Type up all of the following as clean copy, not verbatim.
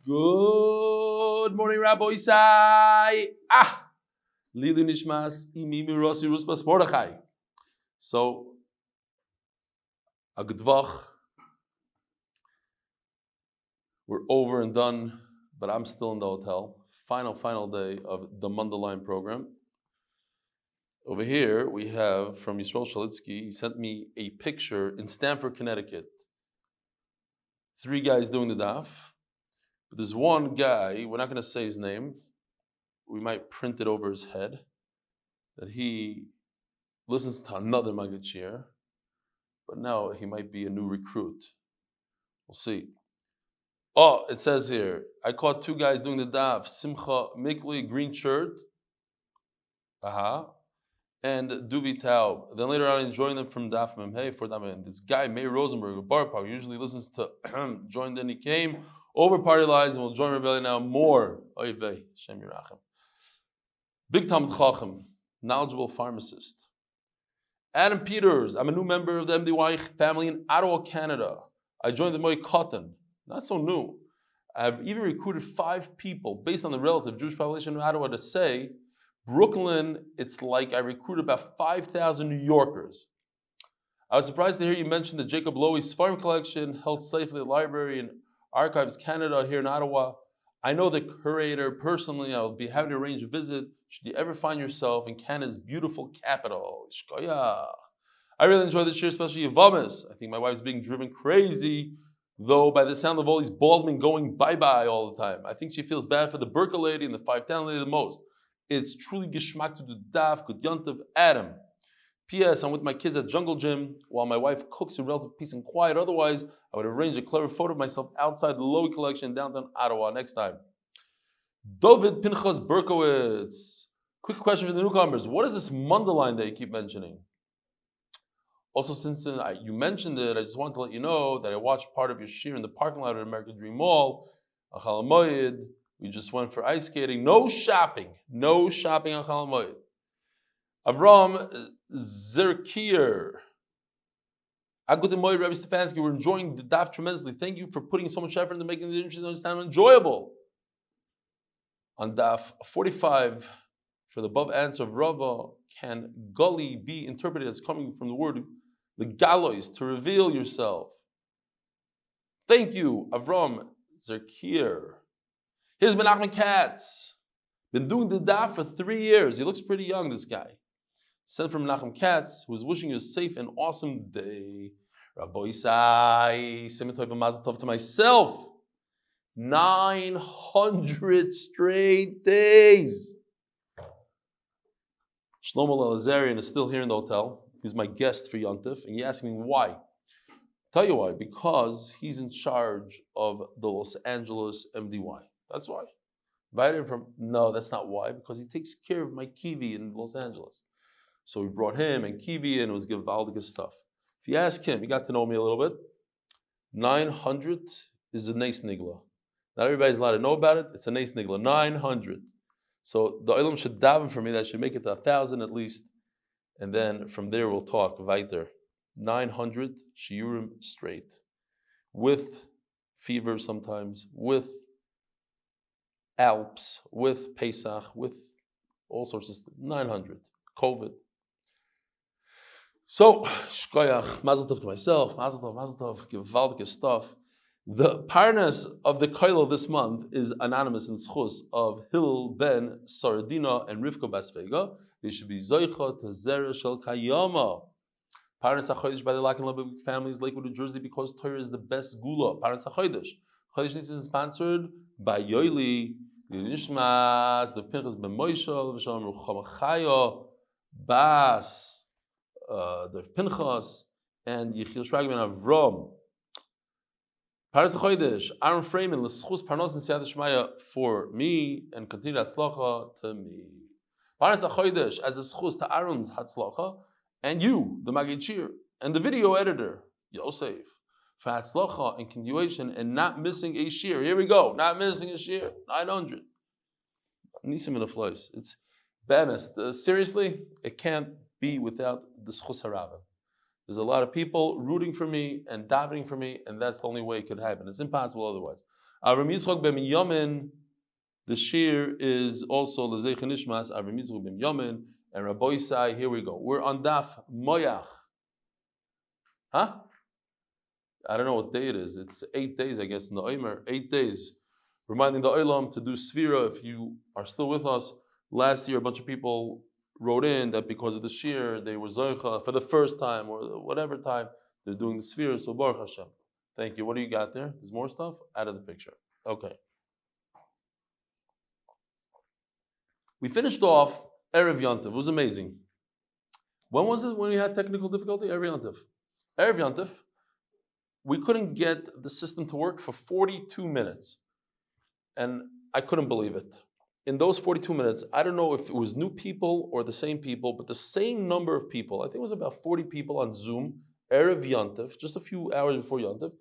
Good morning, Rabbi Isai. Lili Nishmas, Imi Mirosi Ruspas Mordechai. So, a Gdvach. We're over and done, but I'm still in the hotel. Final day of the Mundaline program. Over here, we have from Yisrael Shalitsky. He sent me a picture in Stamford, Connecticut. 3 guys doing the daf. But there's one guy, we're not going to say his name. We might print it over his head. That he listens to another magid shiur. But now he might be a new recruit. We'll see. Oh, it says here, I caught 2 guys doing the daf. Simcha Mikli, green shirt. And Duvi Taub. Then later on, I joined them from Daf Memhei for them. This guy, Meir Rosenberg, of Bar Park, usually listens to joined in. He came over party lines and will join Rebellion now more. Oy vey, Shem Yirachem. Big Talmid Chacham, knowledgeable pharmacist. Adam Peters, I'm a new member of the MDY family in Ottawa, Canada. I joined the Moy Cotton. Not so new. I've even recruited 5 people based on the relative Jewish population in Ottawa to say, Brooklyn, it's like I recruited about 5,000 New Yorkers. I was surprised to hear you mention the Jacob Lowy Farm Collection held safely at the Library and Archives Canada here in Ottawa. I know the curator personally. I'll be having to arrange a visit should you ever find yourself in Canada's beautiful capital. Shkoyach. I really enjoy this year, especially Yevamos. I think my wife's being driven crazy, though, by the sound of all these bald men going bye-bye all the time. I think she feels bad for the Burka lady and the 5'10" lady the most. It's truly geschmack to do daf, good yontav, Adam. P.S. I'm with my kids at Jungle Gym while my wife cooks in relative peace and quiet. Otherwise, I would arrange a clever photo of myself outside the Lowy collection in downtown Ottawa next time. David Pinchas Berkowitz. Quick question for the newcomers. What is this Mundaline that you keep mentioning? Also, since you mentioned it, I just wanted to let you know that I watched part of your shiur in the parking lot at American Dream Mall. Achal Moed. We just went for ice skating. No shopping on Chol Hamoed. Avraham Zerkier. Agud Moed, Rabbi Stefansky. We're enjoying the daf tremendously. Thank you for putting so much effort into making the interesting understanding enjoyable. On daf 45, for the above answer of Rava, can gully be interpreted as coming from the word the galois, to reveal yourself? Thank you, Avraham Zerkier. Here's Menachem Katz. Been doing the daf for 3 years. He looks pretty young, this guy. Sent from Menachem Katz, who's wishing you a safe and awesome day. Rabbi Isai, Simitov and Mazel Tov to myself. 900 straight days. Shlomo Elazarian is still here in the hotel. He's my guest for Yontif, and he asked me why. Tell you why. Because he's in charge of the Los Angeles MDY. That's why. Invited him from, no, that's not why, because he takes care of my kiwi in Los Angeles. So we brought him and kiwi and it was gewaldige stuff. If you ask him, he got to know me a little bit. 900 is a neis nigla. Not everybody's allowed to know about it. It's a neis nigla. 900. So the Olam should daven for me that I should make it to 1,000 at least. And then from there we'll talk weiter. 900 shiurim straight. With fever sometimes, with Alps, with Pesach, with all sorts of stuff. 900. COVID. So, shkoyach, mazel tov to myself, mazel tov, gewaldige stuff. The parnasah of the koilo this month is anonymous in Zechus of Hillel ben Saradina and Rivka Basvega. They should be zoicha to zera shel kayama. Parnasah chodesh by the Lock and Lebovic families, Lakewood, New Jersey, because Torah is the best segulah. Parnasah chodesh. Chodesh is sponsored by Eli Nishmas, the Pנחס ben Moshe, Rochama Chaya, Bas, the Pנחas, and Yחיאל Shragman Avraham. Parnasah chodesh, Ahron Fraiman, Lzchus, parnasah and siyata dishmaya for me, and continue Hatzlacha to me. Parnasah chodesh as a Zechus to Ahron's Hatzlacha, and you, the magid shiur, and the video editor, Yosef, for Hatzlacha and continuation, and not missing a shiur. Here we go, not missing a shiur. 900. Nisim in the flows. It's be'emes. Seriously, it can't be without the Zechus harabim. There's a lot of people rooting for me and davening for me, and that's the only way it could happen. It's impossible otherwise. Avram Yitzchak ben Yamin, the shiur is also Lezechus Nishmas, Avram Yitzchak ben Yamin, and Rabbi Isai. Here we go. We're on Daf Moyach. Huh? I don't know what day it is. It's 8 days, I guess, in the Omer. 8 days. Reminding the Olam to do Sfira. If you are still with us, last year a bunch of people wrote in that because of the shiur, they were Zoicha for the first time or whatever time, they're doing the Sfira. So Baruch Hashem. Thank you. What do you got there? There's more stuff? Out of the picture. Okay. We finished off Erev Yontiv. It was amazing. When was it when we had technical difficulty? Erev Yontiv. Erev Yontiv. We couldn't get the system to work for 42 minutes. And I couldn't believe it. In those 42 minutes, I don't know if it was new people or the same people, but the same number of people, I think it was about 40 people on Zoom, Erev Yontiv, just a few hours before Yontiv.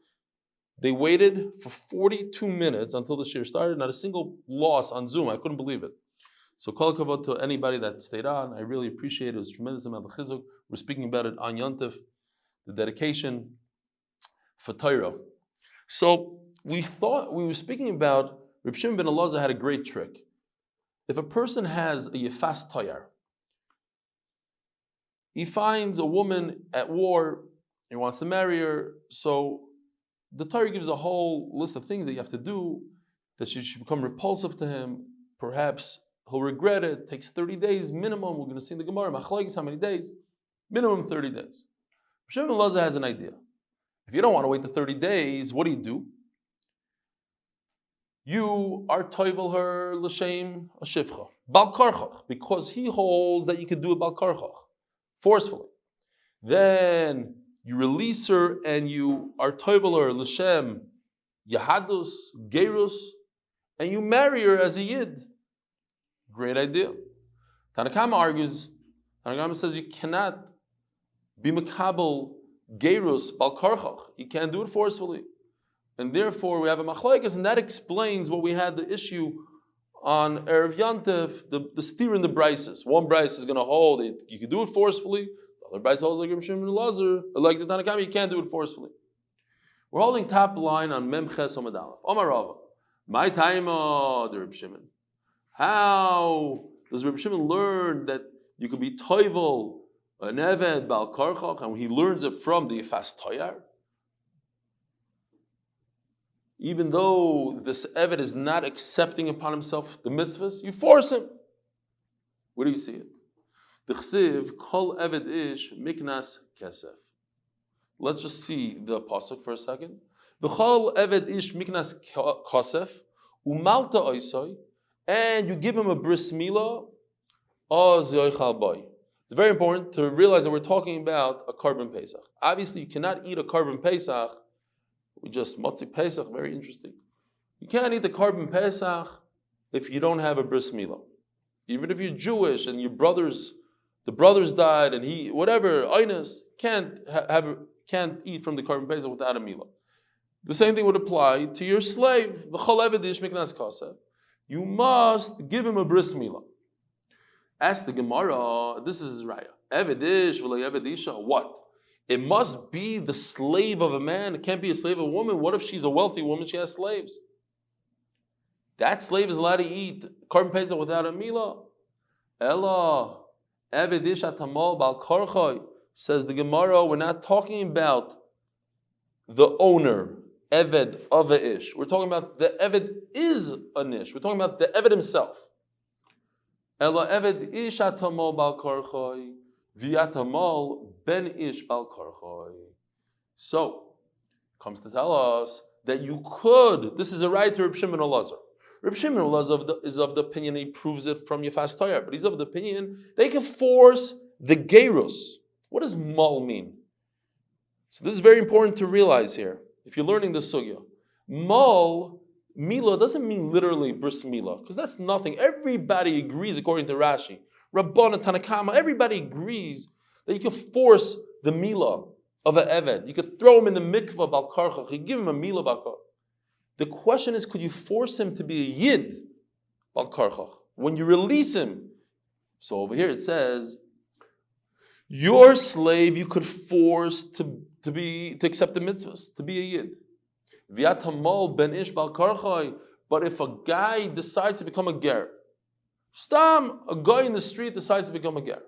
They waited for 42 minutes until the shiur started, not a single loss on Zoom. I couldn't believe it. So kol kavod to anybody that stayed on. I really appreciate it. It was a tremendous amount of chizuk. We're speaking about it on Yontiv, the dedication for Torah. So we were speaking about Reb Shimon ben Elazar had a great trick. If a person has a yefas tayar, he finds a woman at war, he wants to marry her, so the Torah gives a whole list of things that you have to do, that she should become repulsive to him, perhaps he'll regret it. It takes 30 days minimum. We're going to see in the Gemara, Machlokes, how many days? Minimum 30 days. Reb Shimon ben Elazar has an idea. If you don't want to wait the 30 days, what do? You are toivel her l'shem a shivcha, bal karchach, because he holds that you can do it bal karchach, forcefully. Then you release her and you are toivel her l'shem yahadus, gerus, and you marry her as a yid. Great idea. Tanakama argues, Tanakama says you cannot be makabel gerus bal karchach. You can't do it forcefully. And therefore, we have a machlokes, and that explains what we had the issue on Erev Yontiv, the steer in the brises. One brise is going to hold it. You can do it forcefully. The other brise holds like Reb Shimon ben Elazar, like the Tanakama, you can't do it forcefully. We're holding top line on Mem Ches Amud Aleph. Omar Rava, my time, the Reb Shimon. How does Reb Shimon learn that you could be toivel, an eved, bal karchach, and he learns it from the yefas tayar? Even though this eved is not accepting upon himself the mitzvahs, you force him. Where do you see it? The chsiv kol eved ish miknas kesef. Let's just see the pasuk for a second. B'chol eved ish miknas kesef umalta oisoi, and you give him a bris milah, oz yoichal boy. It's very important to realize that we're talking about a carbon pesach. Obviously, you cannot eat a carbon pesach. We just Motzi Pesach, very interesting. You can't eat the carbon Pesach if you don't have a bris milah. Even if you're Jewish and the brothers died and whatever, Einus, can't eat from the carbon Pesach without a milah. The same thing would apply to your slave. You must give him a bris milah. Ask the Gemara, this is Raya. Evedish v'lo evedisha, what? It must be the slave of a man. It can't be a slave of a woman. What if she's a wealthy woman? She has slaves. That slave is allowed to eat carbon pesach without a milah. Ella, evedish atamal bal karchoy, says the Gemara. We're not talking about the owner, eved of a ish. We're talking about the eved is an ish. We're talking about the eved himself. Ella eved ish atamal bal karchoy. V'yatamal ben ish bal karchoy. So, comes to tell us that you could. This is a right to Reb Shimon ben Elazar. Reb Shimon ben Elazar is of the opinion, he proves it from Yefas Tayar, but he's of the opinion they can force the gerus. What does mal mean? So this is very important to realize here. If you're learning the sugya, mal milah doesn't mean literally bris milah, because that's nothing. Everybody agrees, according to Rashi. Rabban and Tanakama, everybody agrees that you can force the milah of an eved. You could throw him in the mikvah bal karchach. You give him a milah bal karchach. The question is, could you force him to be a yid bal karchach when you release him? So over here it says, your slave you could force to accept the mitzvahs, to be a yid. V'yatamol ben ish bal karchai. But if a guy decides to become a ger, stam, a guy in the street decides to become a ger,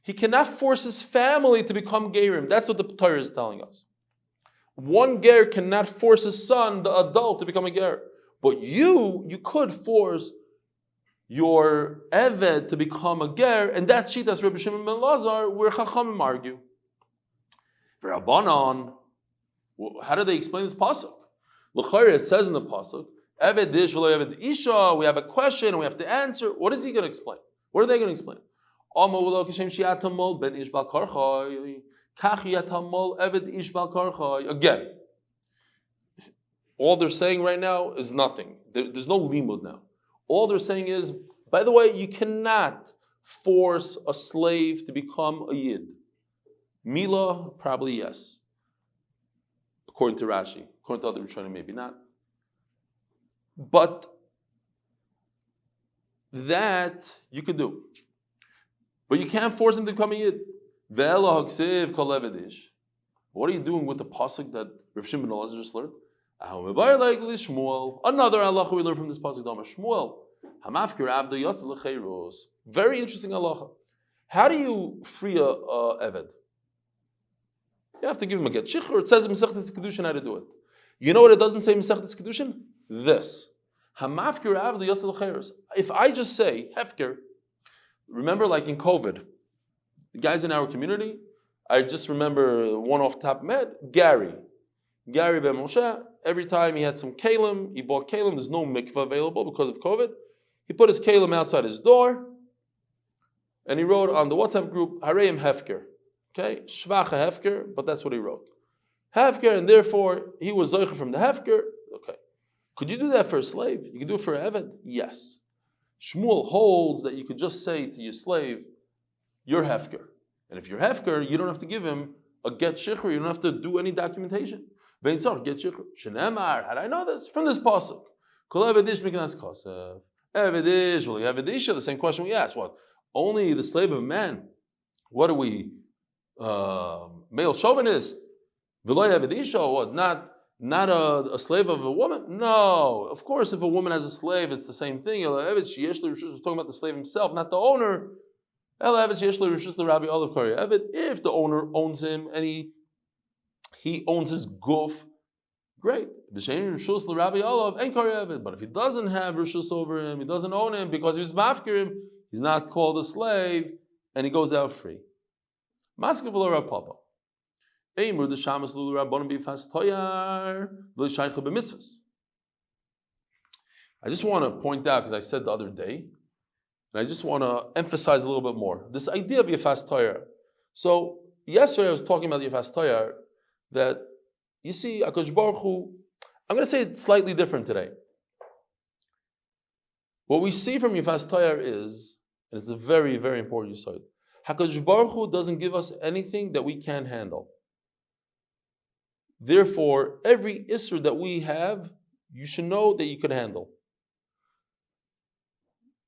he cannot force his family to become gerim. That's what the Torah is telling us. One ger cannot force his son, the adult, to become a ger. But you could force your eved to become a ger, and that's Shitas Rabbi Shimon ben Lazar, where Chachamim argue. Rabbanon, how do they explain this pasuk? L'chayr, it says in the pasuk, eved dish v'lo eved isha. We have a question and we have to answer. What is he going to explain? What are they going to explain? Again, all they're saying right now is nothing. There's no limud now. All they're saying is, by the way, you cannot force a slave to become a yid. Mila, probably yes. According to Rashi. According to other Rishonim, maybe not. But that you could do. But you can't force him to become a yid. What are you doing with the pasuk that Rav Shimon ben Elazar just learned? Another halacha we learn from this pasuk. Shmuel. Very interesting halacha. How do you free a eved? You have to give him a get shiur. It says in Masechtas Kedushin how to do it. You know what it doesn't say in Masechtas Kedushin? This. If I just say hefker, remember like in COVID, the guys in our community, I just remember one off the top of my head, Gary ben Moshe, every time he had some kalim, he bought kalim, there's no mikveh available because of COVID, he put his kalim outside his door, and he wrote on the WhatsApp group, Hareim hefker. Okay, Shvacha hefker, but that's what he wrote. Hefker, and therefore he was Zechus from the hefker. Okay. Could you do that for a slave? You could do it for an eved? Yes. Shmuel holds that you could just say to your slave, you're hefker. And if you're hefker, you don't have to give him a get shiur. You don't have to do any documentation. Get shiur. Shenemar, how do I know this? From this pasuk. Kol evedish miknas kasev. Evedish, well, evedisha, the same question we asked. What? Only the slave of a man. What are we? Male chauvinist? V'lo evedisha, what? Not a slave of a woman? No. Of course, if a woman has a slave, it's the same thing. We're talking about the slave himself, not the owner. If the owner owns him and he owns his guf, great. But if he doesn't have rishus over him, he doesn't own him because he was mafkir him, he's not called a slave and he goes out free. I just want to point out, because I said the other day, and I just want to emphasize a little bit more, this idea of Yefas Torah. So, yesterday I was talking about Yefas Torah, that, you see, HaKadosh Baruch Hu, I'm going to say it slightly different today. What we see from Yefas Torah is, and it's a very, very important yesod, HaKadosh Baruch Hu doesn't give us anything that we can't handle. Therefore, every issur that we have, you should know that you could handle.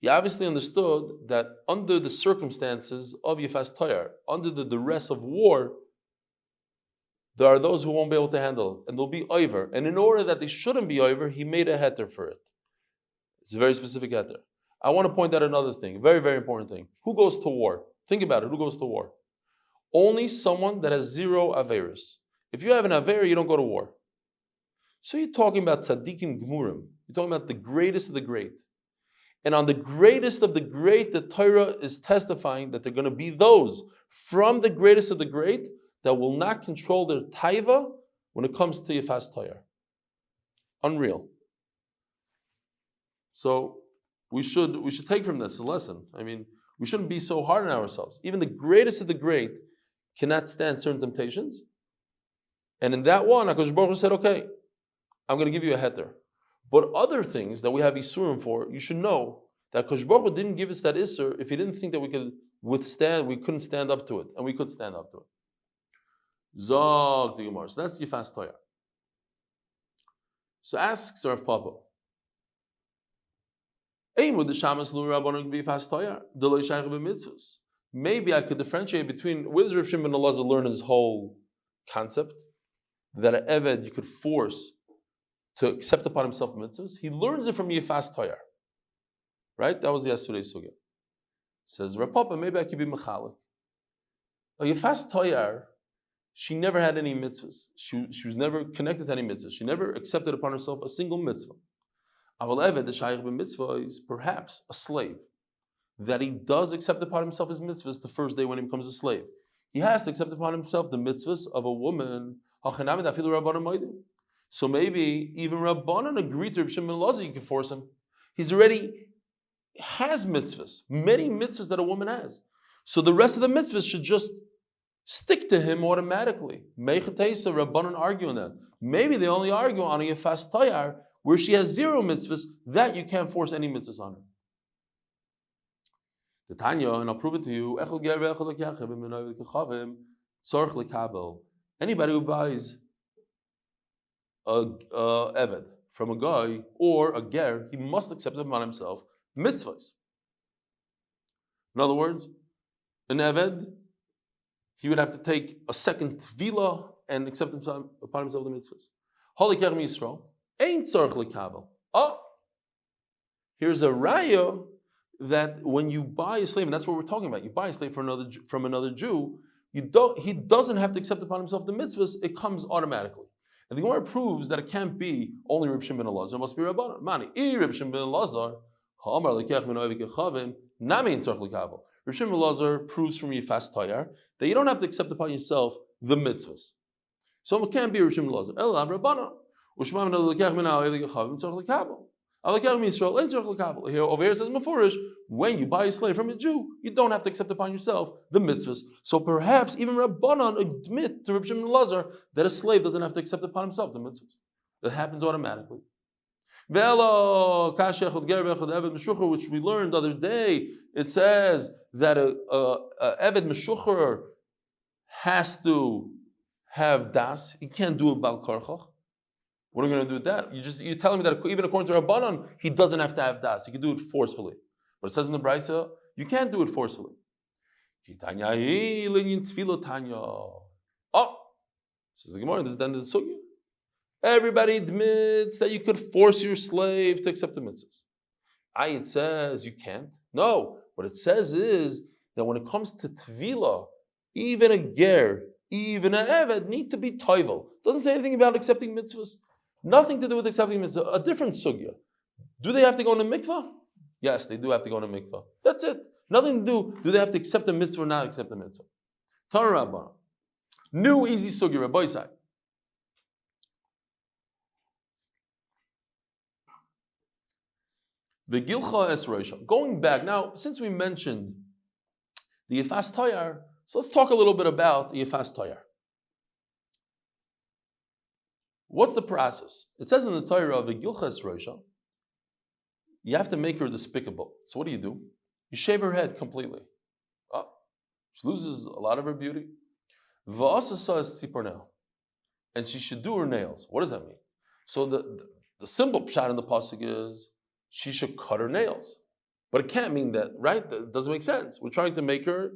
He obviously understood that under the circumstances of Yefas Torah, under the duress of war, there are those who won't be able to handle it, and they'll be over. And in order that they shouldn't be over, he made a heter for it. It's a very specific heter. I want to point out another thing, a very, very important thing. Who goes to war? Think about it. Who goes to war? Only someone that has zero averis. If you have an aver, you don't go to war. So you're talking about tzaddikim gemurim. You're talking about the greatest of the great. And on the greatest of the great, the Torah is testifying that they're going to be those from the greatest of the great that will not control their taiva when it comes to Yefas Torah. Unreal. So we should take from this a lesson. I mean, we shouldn't be so hard on ourselves. Even the greatest of the great cannot stand certain temptations. And in that one, HaKadosh Baruch Hu said, okay, I'm going to give you a heter. But other things that we have isurim for, you should know that HaKadosh Baruch Hu didn't give us that isur if he didn't think that we could withstand, we couldn't stand up to it. And we could stand up to it. Zog the Gemara. So that's Yefas Torah. So asks Rav Papa, maybe I could differentiate between, where does Rav Shimon ben Elazar learn his whole concept? That an eved you could force to accept upon himself mitzvahs? He learns it from Yefas Toyar. Right? That was yesterday's sugya. Says Rav Papa, maybe I could be mechalik. A Yefas Toyar, she never had any mitzvahs. She was never connected to any mitzvahs. She never accepted upon herself a single mitzvah. Aval Eved, the Shaykh ben mitzvah, is perhaps a slave. That he does accept upon himself his mitzvahs the first day when he becomes a slave. He has to accept upon himself the mitzvahs of a woman. So maybe even Rabbanan agreed to Reb Shimon ben Elazar, you can force him. He's already has mitzvahs, many mitzvahs that a woman has. So the rest of the mitzvahs should just stick to him automatically. Meichatesa, Rabbanan argue on that. Maybe they only argue on a Yefas Tayar, where she has 0 mitzvahs, that you can't force any mitzvahs on her. The Tanya, and I'll prove it to you, anybody who buys a Eved from a guy or a ger, he must accept upon himself mitzvahs. In other words, an Eved, he would have to take a second tvila and accept upon himself the mitzvahs. Holy Kerem Yisrael, ain't tzorch lekabel. Oh, here's a raya that when you buy a slave, and that's what we're talking about, you buy a slave from another Jew, he doesn't have to accept upon himself the mitzvahs, it comes automatically. And the Gemara proves that it can't be only Reb Shimon ben Elazar, it must be Rabbanan. Mani, Reb Shimon ben Elazar, ha'amar lekech min oivik echavim, nami ein tzorch lekabel. Reb Shimon ben Elazar proves from Yefas Tayar that you don't have to accept upon yourself the mitzvahs. So it can't be Reb Shimon ben Elazar. Ela Rabbanan. U'shma min lekech min oivik echavim tzorch lekabel. Here, over here it says Mefurish, when you buy a slave from a Jew, you don't have to accept upon yourself the mitzvahs. So perhaps even Rabbanan admit to Reb Shimon ben Elazar that a slave doesn't have to accept upon himself the mitzvahs. It happens automatically. Which we learned the other day, it says that a Eved Meshucher has to have das. He can't do a Bal Karchach. What are we going to do with that? You're telling me that even according to Rabbanan, he doesn't have to have das. He can do it forcefully. But it says in the Brisa, you can't do it forcefully. Oh, says the Gemara, this is the end of the sugya. Everybody admits that you could force your slave to accept the mitzvahs. It says you can't. No, what it says is that when it comes to tvila, even a ger, even an eved need to be toivel. Doesn't say anything about accepting mitzvahs. Nothing to do with accepting mitzvah. A different sugya. Do they have to go in a mikvah? Yes, they do have to go in a mikvah. That's it. Nothing to do. Do they have to accept the mitzvah or not accept the mitzvah? Torah Rabbah. New easy sugya. Rabbi side. V'gilcha es roisha. Going back now, since we mentioned the Yefas Tayar, so let's talk a little bit about the Yefas Tayar. What's the process? It says in the Torah of V'gilcha es roisha, you have to make her despicable. So what do? You shave her head completely. Oh, she loses a lot of her beauty. V'asasa es tziporneo, and she should do her nails. What does that mean? So the simple pshat in the pasuk is she should cut her nails, but it can't mean that, right? That doesn't make sense. We're trying to make her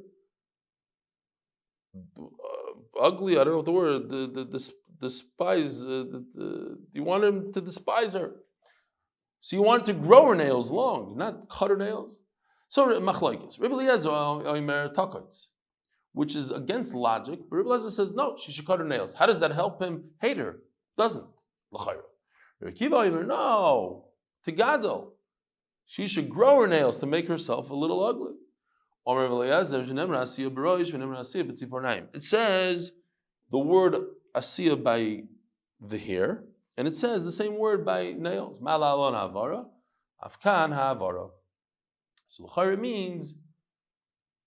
ugly. I don't know what the word. Despise. You want him to despise her. So you want her to grow her nails long, not cut her nails. So machlokes. Rebbe Eliezer oimer takotz, which is against logic. But Rebbe Eliezer says no, she should cut her nails. How does that help him hate her? Doesn't. L'chayra. Rebbe Akiva oimer no. To gadol, she should grow her nails to make herself a little ugly. It says the word asiya by the hair, and it says the same word by nails. Malalon havara, afkan havara. So l'chayr means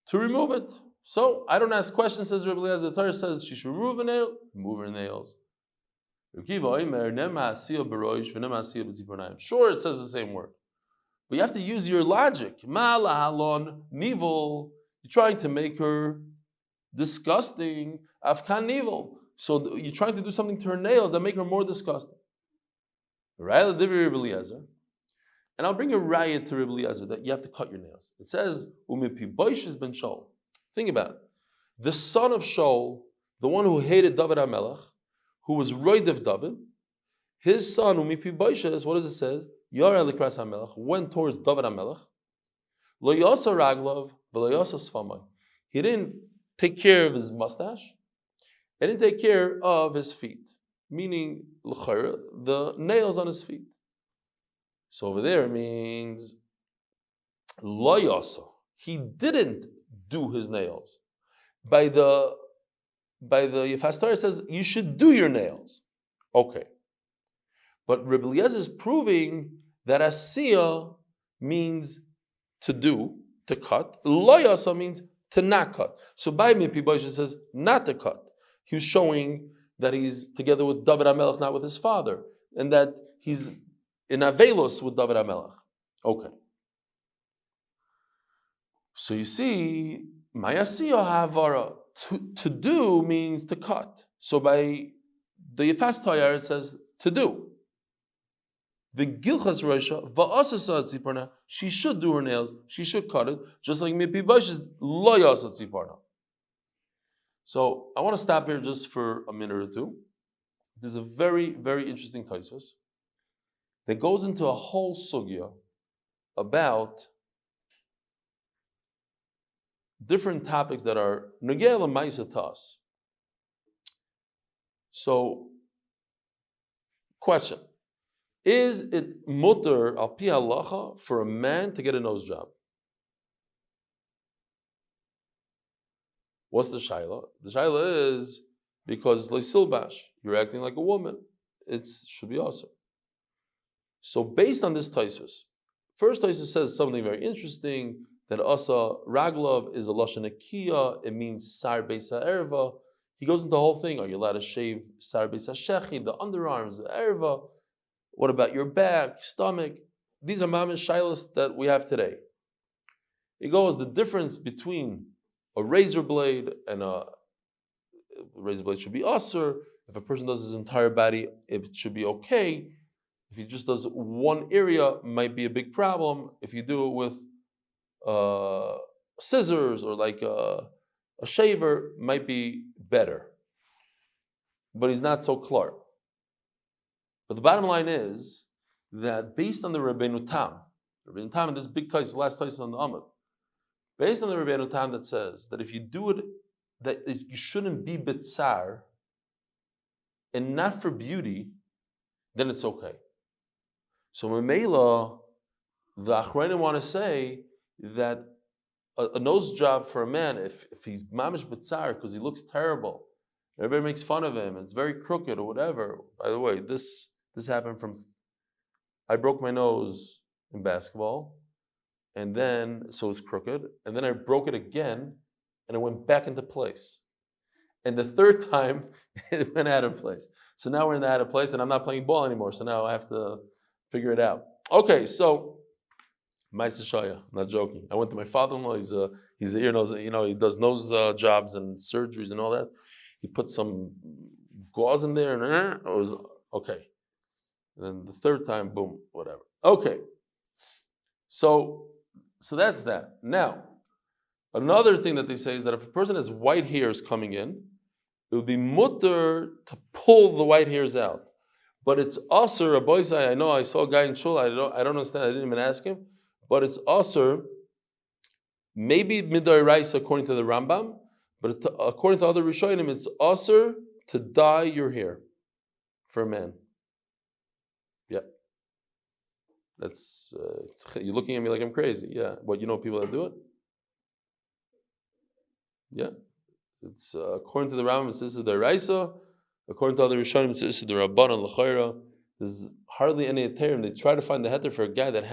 to remove it. So I don't ask questions, says Rebbe Eliezer. The Torah says she should remove a nail, remove her nails. Sure, it says the same word. But you have to use your logic. You're trying to make her disgusting. Afkan nivel. So you're trying to do something to her nails that make her more disgusting. And I'll bring a riot to Rebbe Eliezer that you have to cut your nails. It says, ben Shaul. Think about it. The son of Shaul, the one who hated David HaMelech, who was Roidev David, His son, Umipi Boishes, what does it say? Yar Eli Kras HaMelech went towards David HaMelech. Lo Yasa Raglov, V'lo Yasa Sfamai. He didn't take care of his mustache. He didn't take care of his feet. Meaning, the nails on his feet. So over there it means Lo Yasa. He didn't do his nails. By the Yefas Torah says you should do your nails. Okay. But Rebbe Eliezer is proving that asiyah means to do, to cut. Lo yasa means to not cut. So by Mipi Boish it says not to cut. He was showing that he's together with David HaMelech, not with his father. And that he's in Avelos with David HaMelech. Okay. So you see, Mayasiyah Havara, to do means to cut. So by the Yefas Torah it says to do. The Gilchas Roisha, Va'asasa Tziparna, she should do her nails, she should cut it, just like Mipi Boish is Lo Yasa Tziparna. So I want to stop here just for a minute or two. There's a very, very interesting Tosfos that goes into a whole sugya about different topics that are Nogea L'Maisa to us. So, question. Is it mutter al pi halacha for a man to get a nose job? What's the shaila? The shaila is because it's leisilbash. You're acting like a woman. It should be awesome. So based on this Tosfos, first Tosfos says something very interesting, that asa raglov is a lashon akiya. It means sar beisa erva. He goes into the whole thing. Are you allowed to shave sar beisa shechi, the underarms, the erva? What about your back, stomach? These are mamish shailas that we have today. It goes the difference between a razor blade and a razor blade should be usher. If a person does his entire body, it should be okay. If he just does one area, might be a big problem. If you do it with scissors or like a shaver, might be better. But he's not so clear. But the bottom line is that based on the Rabbeinu Tam in this big Tosfos, last Tosfos on the Amud, based on the Rabbeinu Tam that says that if you do it, that you shouldn't be bitzar and not for beauty, then it's okay. So Mamela, the Achronim want to say that a nose job for a man, if he's mamish bitzar because he looks terrible, everybody makes fun of him, it's very crooked or whatever. By the way, this happened from, I broke my nose in basketball, and then, so it was crooked, and then I broke it again, and it went back into place. And the third time, it went out of place. So now we're in the out of place, and I'm not playing ball anymore, so now I have to figure it out. Okay, so, Ma'aseh Shaya, I'm not joking. I went to my father-in-law, he's a ear nose, he does nose jobs and surgeries and all that. He put some gauze in there, and it was, okay. And then the third time, boom, whatever. Okay. So that's that. Now, another thing that they say is that if a person has white hairs coming in, it would be mutter to pull the white hairs out. But it's asur, a boy say, I know I saw a guy in shul, I don't understand, I didn't even ask him, but it's asur, maybe midday rice according to the Rambam, but according to other Rishonim, it's asur to dye your hair for a man. Yeah. That's, you're looking at me like I'm crazy. Yeah. What, you know people that do it? Yeah. It's according to the Rambam, it's Issa Daraisa. According to other Rishonim, it's Issa Darabanan L'chayra. There's hardly any Eterim. They try to find the heter for a guy that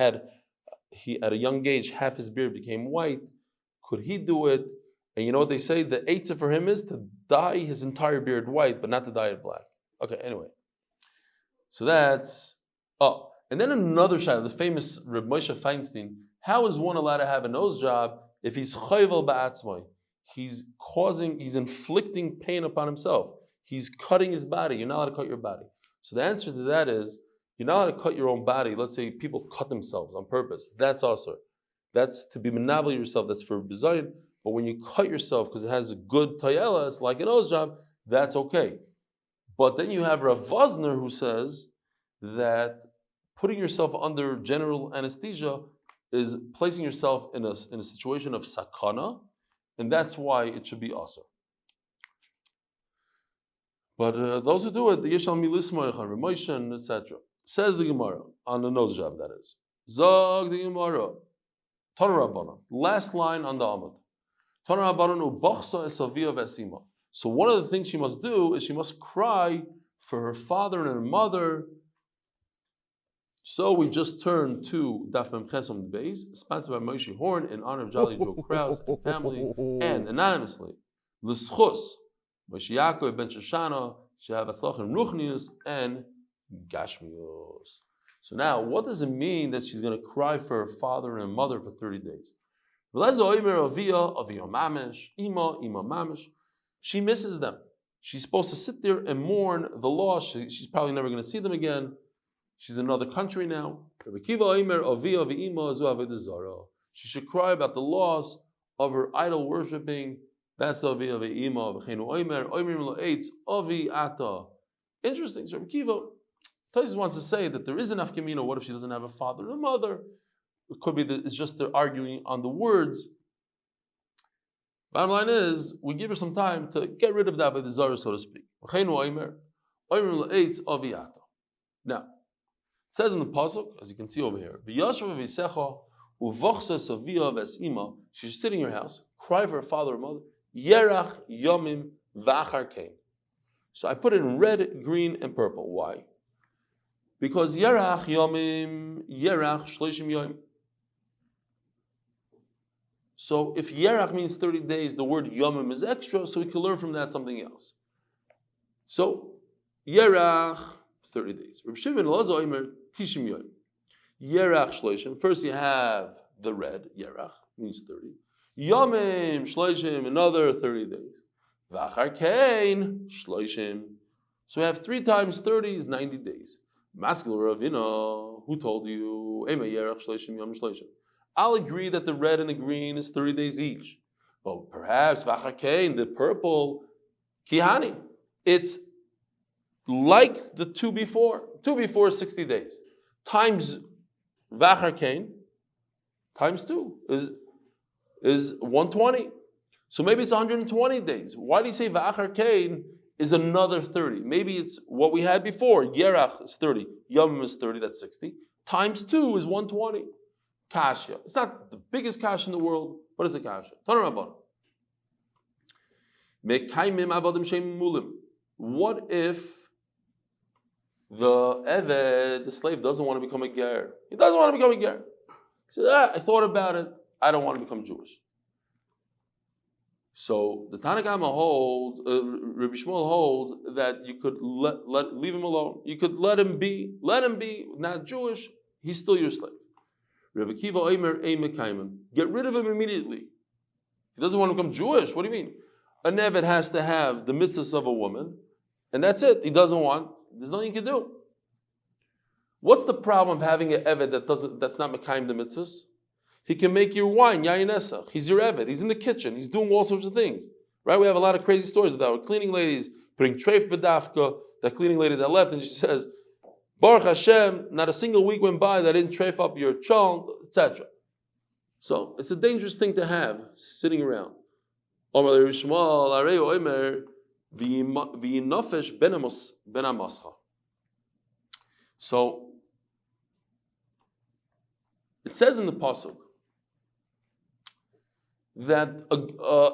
he at a young age, half his beard became white. Could he do it? And you know what they say? The eitzah for him is to dye his entire beard white, but not to dye it black. Okay, anyway. So that's, and then another shayla, the famous Reb Moshe Feinstein. How is one allowed to have a nose job if he's chayvel ba'atzmai? He's inflicting pain upon himself. He's cutting his body. You're not allowed to cut your body. So the answer to that is, you're not allowed to cut your own body. Let's say people cut themselves on purpose. That's also, that's to be menavel yourself. That's for bizayin. But when you cut yourself because it has a good tayela, it's like a nose job, that's okay. But then you have Rav Vosner who says that putting yourself under general anesthesia is placing yourself in a situation of sakana, and that's why it should be asur. But those who do it, the Yishal Milismoich, Ramoshan, etc. Says the Gemara, on the nose job, that is. Zog the Gemara. Torah Rabbanon. Last line on the Amud. Torah Rabbanon ubachsa esavia vesima. So one of the things she must do is she must cry for her father and her mother. So we just turned to Daf Yomi Beis, sponsored by Moshe Horn in honor of Jolly Joe Kraus and family, and anonymously, Lzchus, Moshe Yakov ben Shoshana, Hatzlacha and Gashmios. So now, what does it mean that she's going to cry for her father and her mother for 30 days? She misses them. She's supposed to sit there and mourn the loss. She's probably never going to see them again. She's in another country now. She should cry about the loss of her idol worshipping. That's Avi Ata. Interesting. So Rabbi Kiva Taisus wants to say that there is enough kamina. What if she doesn't have a father and a mother? It could be that it's just they're arguing on the words. Bottom line is, we give her some time to get rid of that by the zara, so to speak. Now, it says in the pasuk, as you can see over here, she's sitting in her house, cry for her father or mother. Yerach yomim v'achar kein. So I put it in red, green, and purple. Why? Because yerach yomim, yerach shloshim yomim. So if yerach means 30 days, the word yomim is extra, so we can learn from that something else. So yerach, 30 days. Reb Shimon Elazar Omer tishim yomim. Yerach shloshim. First you have the red, yerach, means 30. Yomim, shloshim, another 30 days. V'achar kein, shloshim. So we have 3 times 30 is 90 days. Maskil Ravina, who told you? Ema yerach shloshim, yom shloshim. I'll agree that the red and the green is 30 days each. But perhaps v'achar kein, the purple, kihani. It's like the 2 before. 2 before is 60 days. Times v'achar kein, times 2 is 120. So maybe it's 120 days. Why do you say v'achar kein is another 30? Maybe it's what we had before. Yerach is 30. Yomim is 30, that's 60. Times 2 is 120. Kasha. It's not the biggest kasha in the world, but it's a kasha. Torah Rabban. Mekaimim avodim sheim mulim. What if the Eved, the slave, doesn't want to become a ger? He doesn't want to become a ger. He says, I thought about it. I don't want to become Jewish. So the Tanna Kama holds, Rabbi Shmuel holds that you could leave him alone. You could let him be not Jewish. He's still your slave. Rabbi Kiva Omer Eimekaiman. Get rid of him immediately. He doesn't want to become Jewish. What do you mean? A Eved has to have the mitzvahs of a woman, and that's it. He doesn't want. There's nothing you can do. What's the problem of having an Eved that's not Mekayim the mitzvahs? He can make your wine, yayin esach. He's your Eved. He's in the kitchen. He's doing all sorts of things. Right? We have a lot of crazy stories with our cleaning ladies putting treif bedafka. That cleaning lady that left, and she says, Baruch Hashem, not a single week went by that I didn't treif up your child, etc. So it's a dangerous thing to have sitting around. So it says in the pasuk that a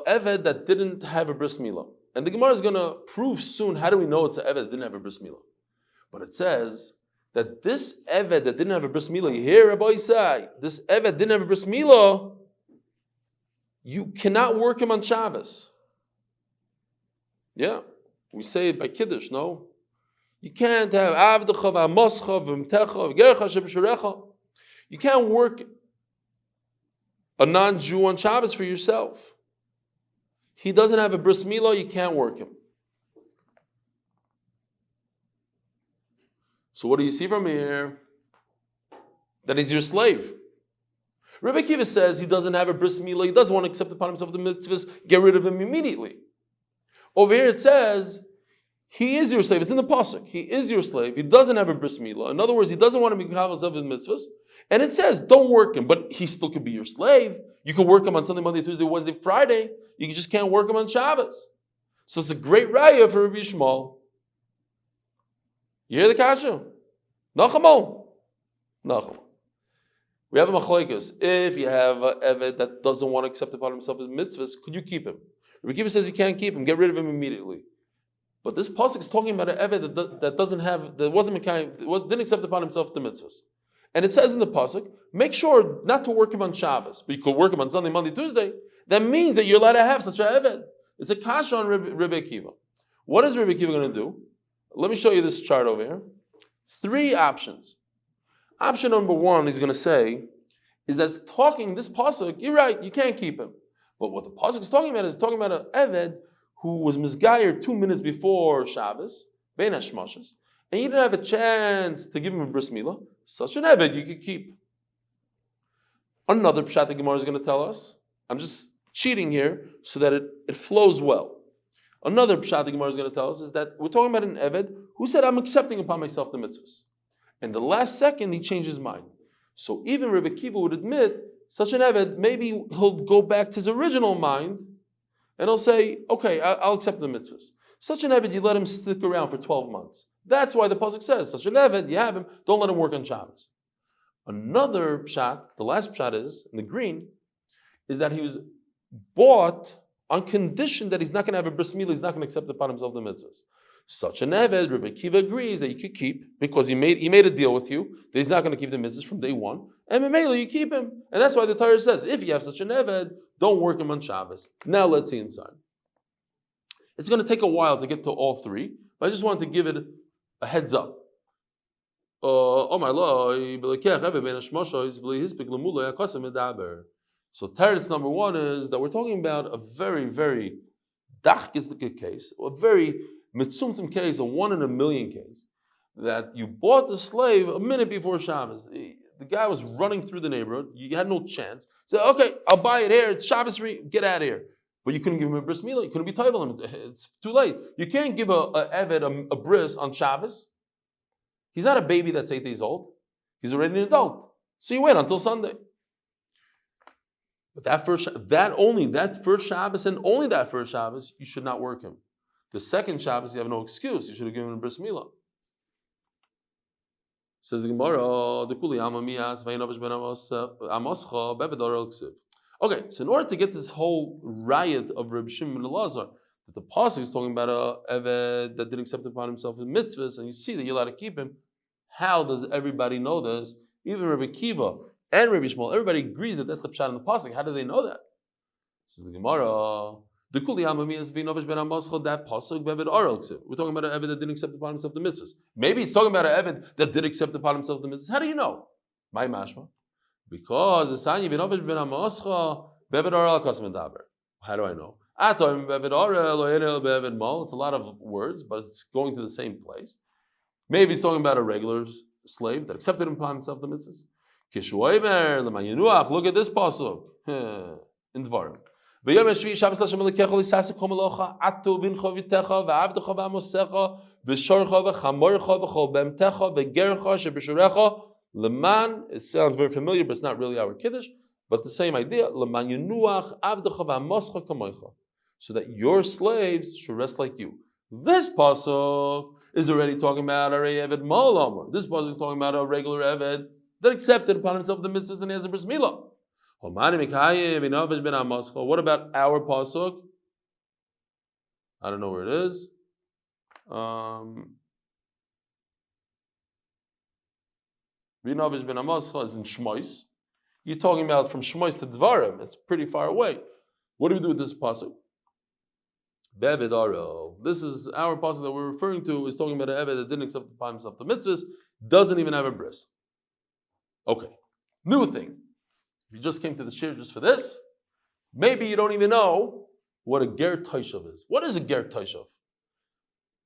Eved that didn't have a bris milah, and the Gemara is going to prove soon how do we know it's an Eved that didn't have a bris milah. But it says that this Eved that didn't have a bris milah, you hear Rabbi say, this Eved didn't have a bris milah, you cannot work him on Shabbos. Yeah, we say it by Kiddush, no? You can't have Avdecha v'Amoscha v'Mtecha v'Gercha she'b'Shurecha. You can't work a non-Jew on Shabbos for yourself. He doesn't have a bris milah, you can't work him. So what do you see from here? That he's your slave. Rebbe Kiva says he doesn't have a bris milah, he doesn't want to accept upon himself the mitzvahs, get rid of him immediately. Over here it says He is your slave. It's in the pasuk. He is your slave. He doesn't have a bris milah. In other words, he doesn't want to be mechavel himself with mitzvahs. And it says, don't work him, but he still could be your slave. You can work him on Sunday, Monday, Tuesday, Wednesday, Friday. You just can't work him on Shabbos. So it's a great raya for Rabbi Yishmael. You hear the kasha? Nachamol. Nachamol. We have a machlokes. If you have an eved that doesn't want to accept upon himself his mitzvahs, could you keep him? Rabbi Kiva says you can't keep him. Get rid of him immediately. But this pasuk is talking about an eved that doesn't have, that wasn't didn't accept upon himself the mitzvahs. And it says in the pasuk, make sure not to work him on Shabbos, but you could work him on Sunday, Monday, Tuesday. That means that you're allowed to have such an eved. It's a kasha on Rabbi Akiva. What is Rabbi Akiva going to do? Let me show you this chart over here. 3 options. Option number 1, he's going to say, is that it's talking, this pasuk, you're right, you can't keep him. But what the pasuk is talking about is talking about an eved who was misgayer 2 minutes before Shabbos, bein hashmashos, and you didn't have a chance to give him a bris milah. Such an eved you could keep. Another pshat the Gemara is going to tell us. I'm just cheating here so that it flows well. Another pshat the Gemara is going to tell us is that we're talking about an eved who said, I'm accepting upon myself the mitzvahs. And the last second he changed his mind. So even Rebbe Kiva would admit, such an eved, maybe he'll go back to his original mind and he'll say, okay, I'll accept the mitzvahs. Such an eved, you let him stick around for 12 months. That's why the pasuk says, such an eved, you have him, don't let him work on Shabbos. Another pshat, the last pshat is, in the green, is that he was bought on condition that he's not going to have a bris milah, he's not going to accept upon himself the mitzvahs. Such an eved, Rebbe Kiva agrees that you could keep because he made a deal with you that he's not going to keep the mitzvahs from day one, and Memela you keep him, and that's why the Torah says if you have such an eved, don't work him on Shabbos. Now let's see inside. It's going to take a while to get to all 3, but I just wanted to give it a heads up. So teretz number 1 is that we're talking about a very, very dachgizdik case, a very mitzumtzum case, a 1 in a million case, that you bought the slave a minute before Shabbos. The guy was running through the neighborhood. You had no chance. So, okay, I'll buy it here. It's Shabbos, get out of here. But you couldn't give him a bris milah. You couldn't be toivel him. It's too late. You can't give a eved a bris on Shabbos. He's not a baby that's 8 days old. He's already an adult. So you wait until Sunday. But that first Shabbos and only that first Shabbos, you should not work him. The second Shabbos, you have no excuse. You should have given him a bris milah. Says the Gemara, okay, so in order to get this whole riot of Reb Shimon ben Elazar, that the pasuk is talking about a eved that didn't accept upon himself the mitzvahs, and you see that you're allowed to keep him, how does everybody know this? Even Rebbe Kiva and Rebbe Shmuel, everybody agrees that that's the pshat in the pasuk. How do they know that? Says the Gemara, that pasuk beved oral. We're talking about an eved that didn't accept upon himself the mitzvahs. Maybe he's talking about an eved that did accept upon himself the mitzvahs. How do you know? My mashma. Because the sanya benovish ben amascha beved oral kasem daber. How do I know? It's a lot of words, but it's going to the same place. Maybe he's talking about a regular slave that accepted upon himself the mitzvahs. Look at this pasuk in Dvarim. V'yom hashvi Shabbos Hashem Elokecha l'sasek kol melacha atu bincha v'techa v'avdecha v'amosecha v'shorcha v'chamorecha v'chol be'emtecha v'gercha sheb'shurecha leman. It sounds very familiar, but it's not really our kiddush. But the same idea. Leman yenuach avdecha v'amoscha kamoicha, so that your slaves should rest like you. This pasuk is already talking about a eved ma'olamor. This pasuk is talking about a regular eved that accepted upon himself the mitzvahs and has a bris milah. What about our pasuk? I don't know where it is. V'novish ben Amascha is in Shmois. You're talking about from Shmois to Dvarim. It's pretty far away. What do we do with this pasuk? Be'eved aro. This is our pasuk that we're referring to. Is talking about an eved that didn't accept upon himself the mitzvahs, doesn't even have a bris. Okay, new thing. If you just came to the shiur just for this, maybe you don't even know what a ger taishav is. What is a ger taishav?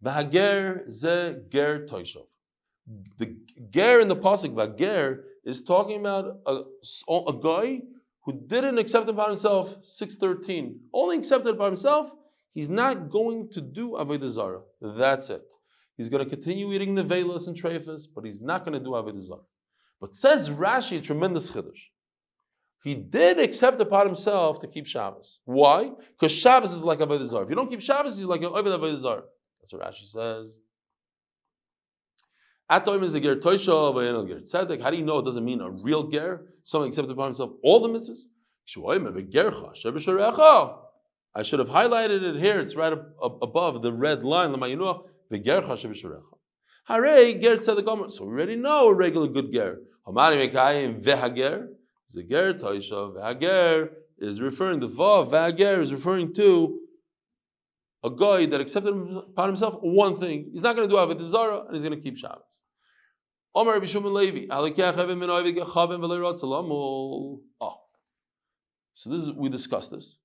V'hager ze ger taishav. The ger in the pasuk v'hager is talking about a guy who didn't accept upon himself 613. Only accepted upon himself. He's not going to do avodah zarah. That's it. He's going to continue eating nevelas and treifas, but he's not going to do avodah zarah. But says Rashi, a tremendous chiddush. He did accept upon himself to keep Shabbos. Why? Because Shabbos is like avodah zarah. If you don't keep Shabbos, you're like avodah zarah. That's what Rashi says. How do you know it doesn't mean a real ger? Someone accepted upon himself all the mitzvahs? I should have highlighted it here. It's right above the red line. So we already know a regular good ger. The ger toisha v'hager is referring to vav. V'hager is referring to a guy that accepted upon himself one thing. He's not going to do avodah zarah and he's going to keep Shabbos. Omar Bishum Levi. So this is, we discussed this.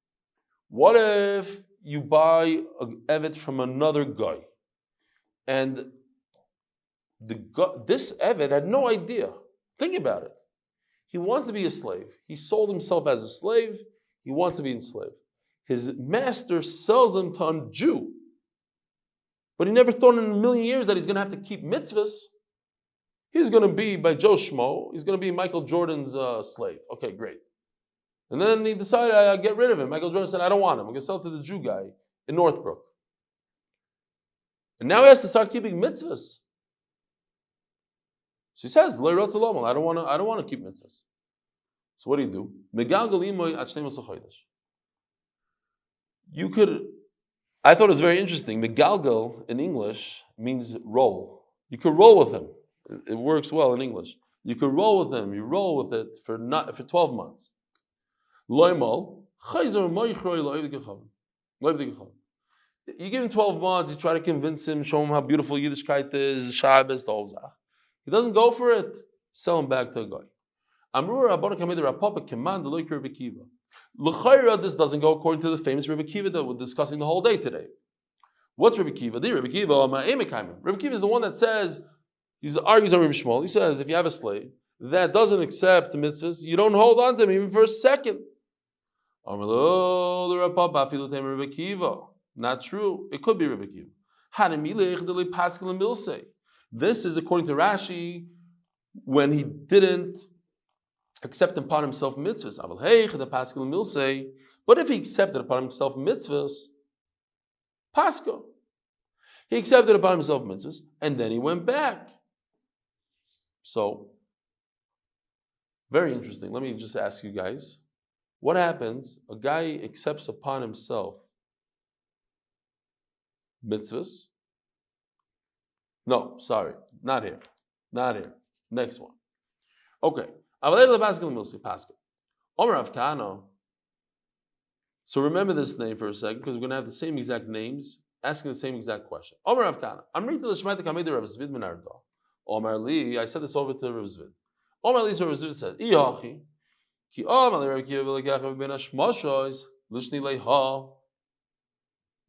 What if you buy an evet from another guy, and this evet had no idea? Think about it. He wants to be a slave. He sold himself as a slave. He wants to be enslaved. His master sells him to a Jew, but he never thought in a million years that he's going to have to keep mitzvahs. He's going to be, by Joe Schmo, he's going to be Michael Jordan's slave. Okay, great. And then he decided, I'll get rid of him. Michael Jordan said, I don't want him. I'm going to sell it to the Jew guy in Northbrook. And now he has to start keeping mitzvahs. So he says, I don't want to keep mitzvahs. So what do? You could, I thought it was very interesting. Megalgal in English means roll. You could roll with him. It works well in English. You could roll with him. You roll with it for 12 months. You give him 12 months, you try to convince him, show him how beautiful Yiddishkeit is, Shabbos, the whole Zach. He doesn't go for it, sell him back to a guy. This doesn't go according to the famous Rebbe Kiva that we're discussing the whole day today. What's Rebbe Kiva? Rebbe Kiva is the one that says, he argues on Rebbe Shmuel. He says, if you have a slave that doesn't accept mitzvahs, you don't hold on to him even for a second. Not true. It could be Rebbe Kiva. This is according to Rashi when he didn't accept upon himself mitzvahs. But if he accepted upon himself mitzvahs, Pasco. He accepted upon himself mitzvahs and then he went back. So, very interesting. Let me just ask you guys. What happens? A guy accepts upon himself mitzvahs. No, sorry, not here. Not here. Next one. Okay. So remember this name for a second because we're going to have the same exact names asking the same exact question. Omar Avkana. Omar Li, I said this over to Rav Zvid. Omar Li, so Rav Zvid said,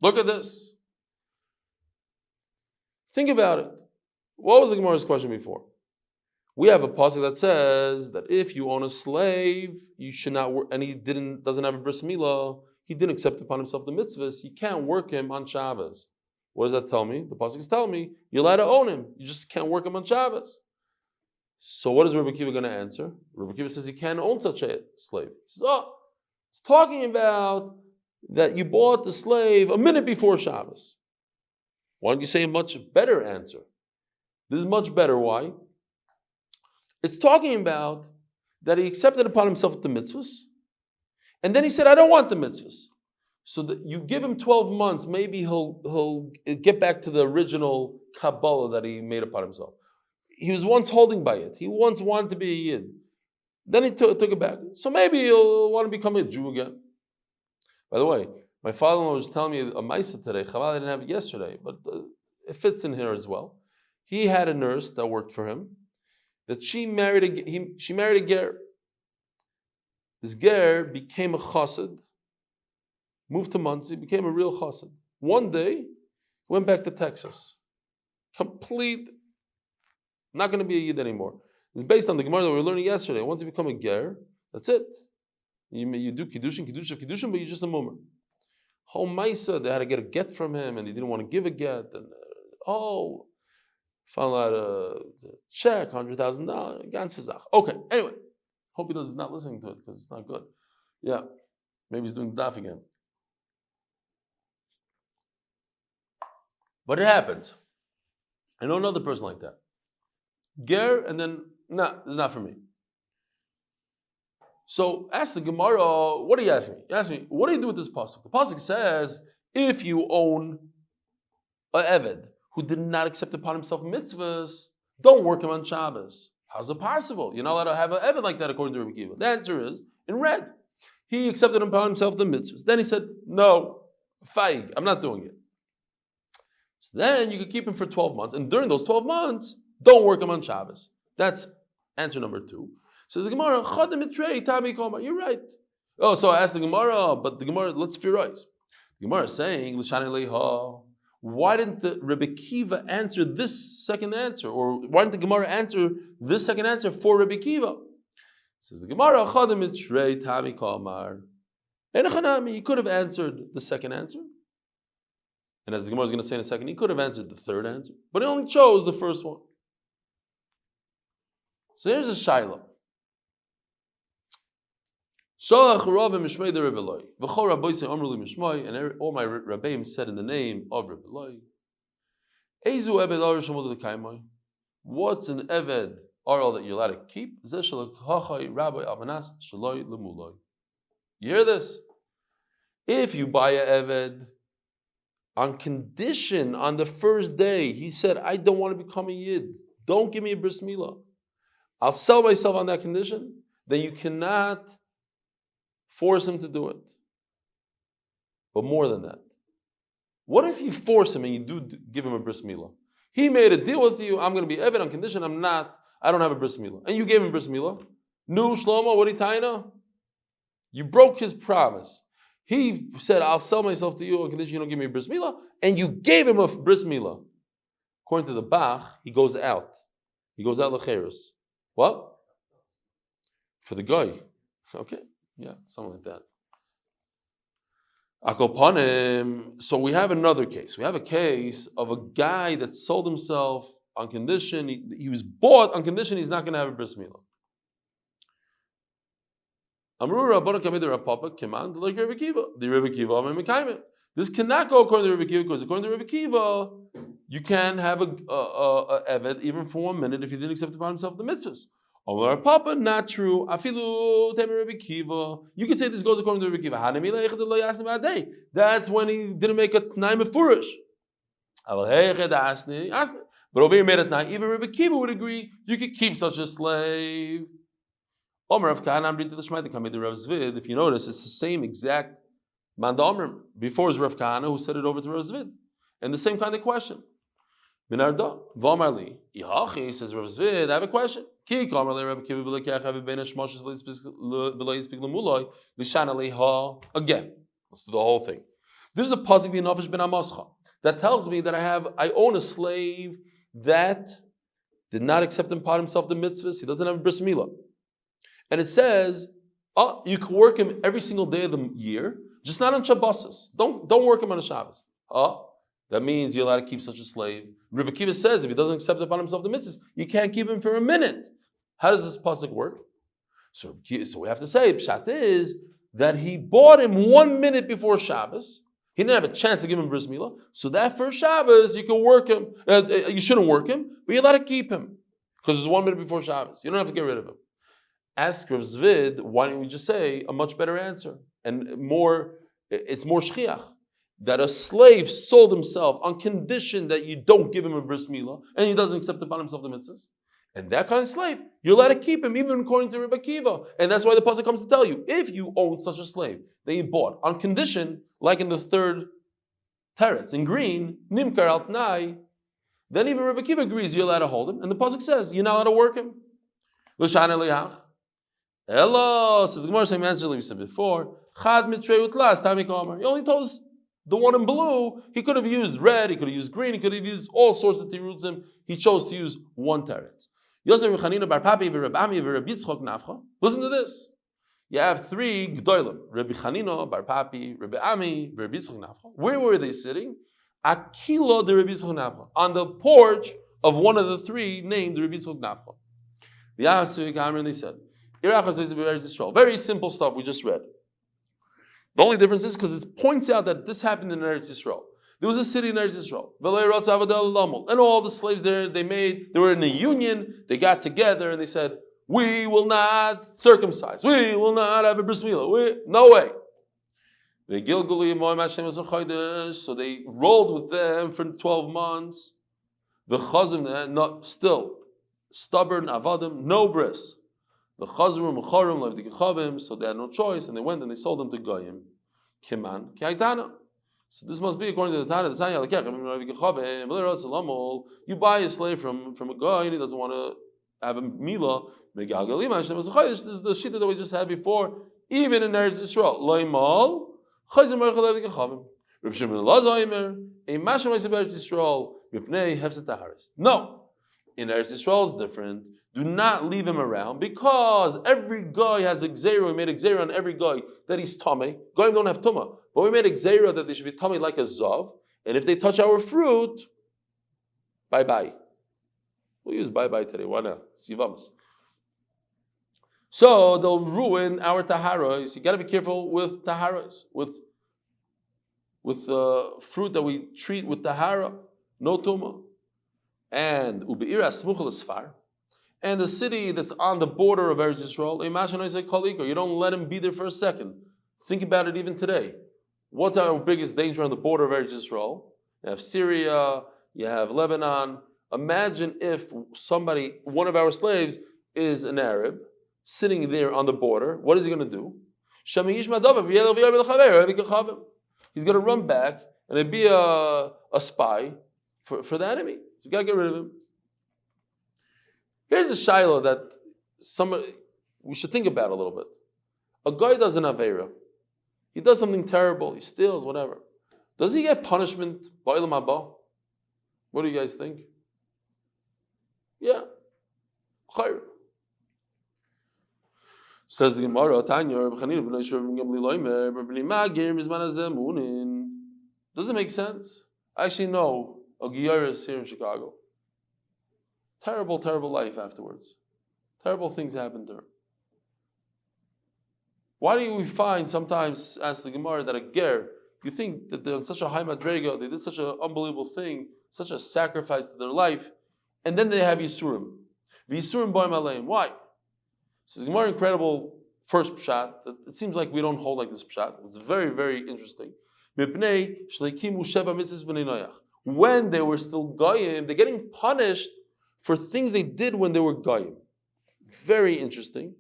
look at this. Think about it. What was the Gemara's question before? We have a pasuk that says that if you own a slave, you should not work, and he doesn't have a bris milah, he didn't accept upon himself the mitzvahs, you can't work him on Shabbos. What does that tell me? The pasuk is telling me you're allowed to own him, you just can't work him on Shabbos. So what is Rebbe Kiva going to answer? Rebbe Kiva says he can't own such a slave. He says, it's talking about that you bought the slave a minute before Shabbos. Why don't you say a much better answer? This is much better. Why? It's talking about that he accepted upon himself the mitzvahs, and then he said, I don't want the mitzvahs. So that you give him 12 months, maybe he'll get back to the original Kabbalah that he made upon himself. He was once holding by it. He once wanted to be a Yid. Then he took it back. So maybe he'll want to become a Jew again. By the way, my father-in-law was telling me a Maisa today. Chaval, I didn't have it yesterday, but it fits in here as well. He had a nurse that worked for him, that she married a ger. This ger became a chassid, moved to Muncie, became a real chassid. One day, went back to Texas. Complete, not going to be a Yid anymore. It's based on the Gemara that we were learning yesterday. Once you become a ger, that's it. You do kiddushin, but you're just a mummer. whole maisa, they had to get a get from him, and he didn't want to give a get, and found out a check, $100,000, ganze Sache. Okay, anyway, hope he's not listening to it because it's not good. Yeah, maybe he's doing daf again. But it happens. I know another person like that. Ger, and then, nah, this is not for me. So ask the Gemara, what are you asking me? You ask me, what do you do with this pasuk? The pasuk says, if you own a eved who did not accept upon himself mitzvahs, don't work him on Shabbos. How's it possible? You're not allowed to have an eved like that according to Rabbi Akiva. The answer is, in red. He accepted upon himself the mitzvahs. Then he said, no, feig, I'm not doing it. So then you could keep him for 12 months. And during those 12 months, don't work him on Shabbos. That's answer number 2. Says the Gemara, you're right. Oh, so I asked the Gemara, but the Gemara, let's furize. The Gemara is saying, why didn't the Rebbe Kiva answer this second answer? Or why didn't the Gemara answer this second answer for Rebbe Kiva? Says the Gemara, he could have answered the second answer. And as the Gemara is going to say in a second, he could have answered the third answer. But he only chose the first one. So here's a shaila. And all my Rabbeim said in the name of Rebbe Eloi. What's an eved oral that you're allowed to keep? You hear this? If you buy an eved on condition on the first day, he said, I don't want to become a yid. Don't give me a bris milah. I'll sell myself on that condition. Then you cannot force him to do it. But more than that, what if you force him and you do give him a bris milah? He made a deal with you. I'm going to be eved on condition I don't have a bris milah. And you gave him bris milah. Nu Shlomo, what are you taina? You broke his promise. He said, I'll sell myself to you on condition you don't give me a bris milah. And you gave him a bris milah. According to the Bach, he goes out. He goes out lecheres. What? For the guy. Okay. Yeah, something like that. Akopanim. So we have another case. We have a case of a guy that sold himself on condition, he was bought on condition he's not going to have a bris milah. Amru Rabbanu Kamei the Rapapa Keman like Rebbe Kiva. The Rebbe Kiva Mekayim. This cannot go according to Rebbe Kiva because according to Rebbe Kiva, you can have a eved even for 1 minute if he didn't accept upon himself the mitzvahs. Or Papa, not true. Afilu Temer Rebbe Kiva. You could say this goes according to Rebbe Kiva. That's when he didn't make a tnai mefurish. But over here made a tnai. Even Rebbe Kiva would agree you could keep such a slave. If you notice, it's the same exact mandamer. Before is Rav Kahana who said it over to Rav Zvid. And the same kind of question. Binarda, Vamarli, Ihachi says Rav Zvid, I have a question. Again, let's do the whole thing. There's a pasuk in Nefesh ben Amascha that tells me that I own a slave that did not accept upon himself the mitzvahs. He doesn't have a bris milah. And it says, you can work him every single day of the year, just not on Shabbos. Don't work him on a Shabbos. That means you're allowed to keep such a slave. Rebbe Kiva says if he doesn't accept upon himself the mitzvahs, you can't keep him for a minute. How does this pasuk work? So we have to say, pshat is that he bought him 1 minute before Shabbos. He didn't have a chance to give him bris milah. So that first Shabbos, you can work him. You shouldn't work him, but you're allowed to keep him because it's 1 minute before Shabbos. You don't have to get rid of him. Ask Rav Zvid, why don't we just say a much better answer? And it's more shchiach. That a slave sold himself on condition that you don't give him a bris milah, and he doesn't accept upon himself the mitzvahs. And that kind of slave, you're allowed to keep him, even according to Rebbe Kiva. And that's why the pasuk comes to tell you, if you own such a slave that you bought on condition, like in the third teretz, in green, nimkar al tnai, then even Rebbe Kiva agrees you're allowed to hold him. And the pasuk says, you're not allowed to work him. L'shana liyach. Hello, says the Gemara, same answer like we said before. Chad mitrei utlas, tami kamer. He only told us the one in blue. He could have used red, he could have used green, he could have used all sorts of tirutzim. He chose to use one teretz. Listen to this. You have three Gdolim, Rabbi Chanina, Bar Papi, Rabbi Ami, Rabbi Yitzchak Nafcha. Where were they sitting? Akilo de Rabbi Yitzchak Nafcha, on the porch of one of the three named Rabbi Yitzchak Nafcha. The Amud they said, very simple stuff we just read. The only difference is because it points out that this happened in Eretz Yisrael. There was a city in Eretz Yisrael. And all the slaves there, they were in a union, they got together and they said, we will not circumcise. We will not have a bris milah. No way. So they rolled with them for 12 months. Still, stubborn, avadim, no bris. So they had no choice, and they went and they sold them to Goyim. Kiman, Kiaitana. So this must be according to the Tana. You buy a slave from a guy and he doesn't want to have a milah. This is the shita that we just had before, even in Eretz Yisrael. No, in Eretz Yisrael it's different. Do not leave him around because every guy has a gzeira. We made a gzeira on every guy that he's tummy. Goyim don't have tumah, but we made a gzeira that they should be tummy like a zav. And if they touch our fruit, bye bye. We'll use bye bye today. Why not? It's Yevamos. So they'll ruin our taharos. You got to be careful with taharos, with fruit that we treat with tahara, no tumah, and ubeira smuchel sfar. And the city that's on the border of Eretz Yisrael, imagine I say koliko, you don't let him be there for a second. Think about it even today. What's our biggest danger on the border of Eretz Yisrael? You have Syria, you have Lebanon. Imagine if one of our slaves is an Arab, sitting there on the border. What is he going to do? He's going to run back and it'd be a spy for the enemy. So you got to get rid of him. Here's a shiloh that we should think about a little bit. A guy does an aveira. He does something terrible. He steals, whatever. Does he get punishment? Ba'ilam haba? What do you guys think? Yeah. Chayr. Says the Gemara, does it make sense? I actually know a Giyaris here in Chicago. Terrible, terrible life afterwards. Terrible things happen to her. Why do we find sometimes, ask the Gemara, that a ger, you think that they're on such a high madrega, they did such an unbelievable thing, such a sacrifice to their life, and then they have Yisurim. Yisurim b'ayim aleim. Why? So the Gemara, incredible first pshat. It seems like we don't hold like this pshat. It's very, very interesting. When they were still goyim, they're getting punished for things they did when they were goyim. Very interesting.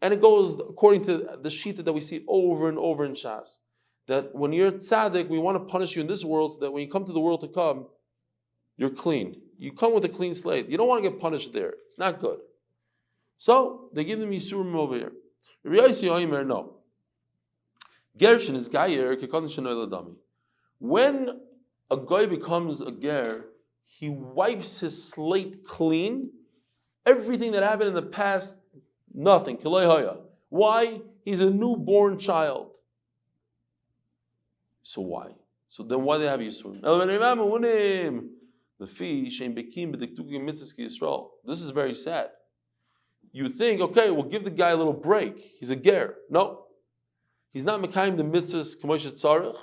And it goes according to the shita that we see over and over in Shas, that when you're tzaddik, we want to punish you in this world so that when you come to the world to come, you're clean. You come with a clean slate. You don't want to get punished there. It's not good. So they give them Yisurim over here. No. Gershin is Gayer Kekondishin Oiladami. When a guy becomes a ger, he wipes his slate clean. Everything that happened in the past, nothing. Why? He's a newborn child. So why? So then why do they have Yisurim? This is very sad. You think, okay, we'll give the guy a little break. He's a ger. No. He's not mekayim the mitzvahs k'moshe tzarech.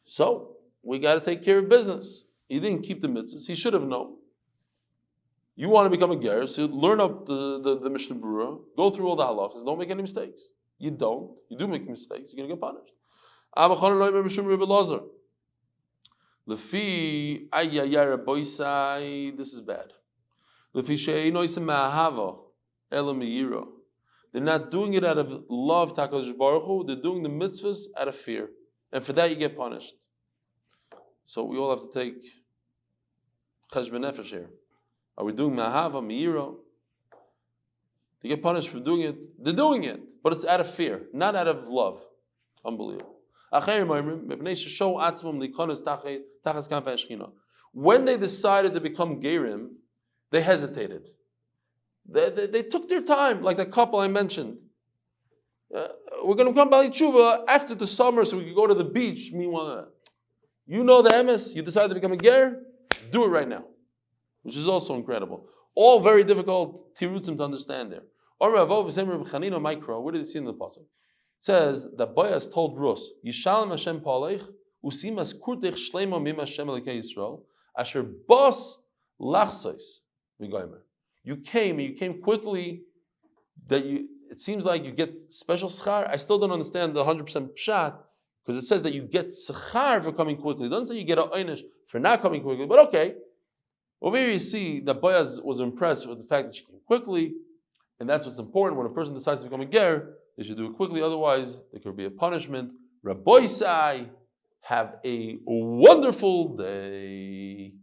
So we got to take care of business. He didn't keep the mitzvahs. He should have known. You want to become a ger, so learn up the Mishnah Berurah, go through all the halachas, don't make any mistakes. You don't. You do make mistakes, you're going to get punished. This is bad. They're not doing it out of love, Takadosh Baruch Hu. They're doing the mitzvahs out of fear. And for that you get punished. So we all have to take cheshbon nefesh here. Are we doing ma'ahava, me'ira? They get punished for doing it. They're doing it, but it's out of fear, not out of love. Unbelievable. When they decided to become gerim, they hesitated. They took their time, like the couple I mentioned. we're going to come Bali Tshuva after the summer so we can go to the beach. Meanwhile, you know the emes, you decide to become a ger, do it right now. Which is also incredible. All very difficult tirutzim to understand there. Where did it see in the pasuk? It says that Boaz told Rus, Yishalem Hashem Palech, Usimas Kurtech Shlema Mim Hashem Elokei Yisrael, Asher Bas Lachsois V'Goymer. You came quickly. It seems like you get special schar. I still don't understand the 100% pshat because it says that you get schar for coming quickly. It doesn't say you get a einish for not coming quickly. But okay, over here you see that Boaz was impressed with the fact that she came quickly, and that's what's important. When a person decides to become a ger, they should do it quickly. Otherwise, there could be a punishment. Rabbi Sai, have a wonderful day.